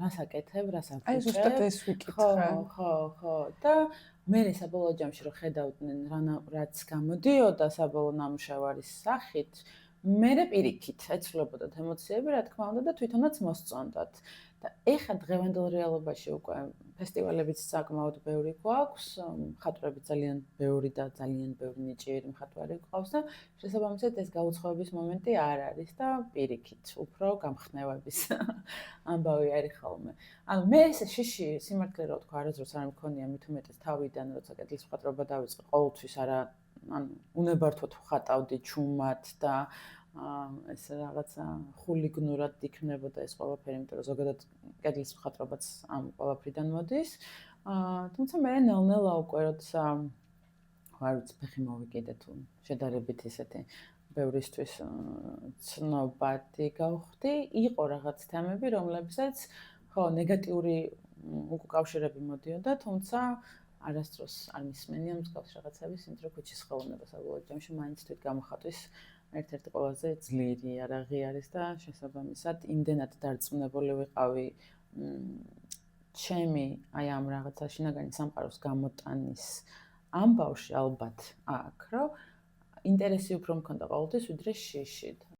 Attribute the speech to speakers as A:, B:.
A: რას აკეთებ, რას
B: აი
A: აკეთებ.
B: ზუსტად ეს ვიკითხე.
A: ხო. და მე საბოლოო ჯამში რომ ხედავდნენ რაც გამოდიოდა საბოლოო ნამუშევარის სახით, მე პირიქით ეცვლებოდათ ემოციები, რა თქმა უნდა და თვითონაც მოსწონდათ. და ეხა დღევანდელ რეალობაში უკვე ფესტივალებიც საკმაოდ ბევრი გვაქვს, მხატვრები ძალიან ბევრი და ძალიან ბევრი ნიჭიერი მხატვარი გვყავს და შესაბამისად ეს გაუცხოების მომენტი არ არის და პირიქით უფრო გამხნევების ამბავი არის ხოლმე. ანუ მე ეს შიში სიმართლე რა ვთქვა, არასდროს არ მქონია მით უმეტეს თავიდან, როცა კეთილს მხატვრობა დავიწყე, ყოველთვის არა ანუ უნებართვოდ ვხატავდი ჩუმად და ეს რაღაცა ხულიგნურად იქნებოდა ეს ყველაფერი, იმიტომ რომ ზოგადად კედლის მხატვრობაც ამ ყველაფრიდან მოდის. თუმცა მე ნელ-ნელა უკვე როცა არ ვიცი, ფეხი მოვიკიდე თუ შედარებით ისეთი ბევრისთვის ცნობადი გავხდი, იყო რაღაც თემები, რომლებსაც ხო, ნეგატიური უკავშირები მოდიოდა, თუმცა არასდროს არ მისმენია მსგავს რაღაცების, იმიტომ რომ ქუჩის ხელოვნება საბოლოო ჯამში მაინც თვით გამოხატვის ერთ-ერთი ყველაზე ძლიერი იარაღი არის და შესაბამისად იმდენად დარწმუნებული ვიყავი ჩემი აი ამ რაღაცა შინაგანი სამყაროს გამოტანის ამბავში ალბათ აქ, რომ ინტერესი უფრო მქონდა ყოველთვის ვიდრე შიში.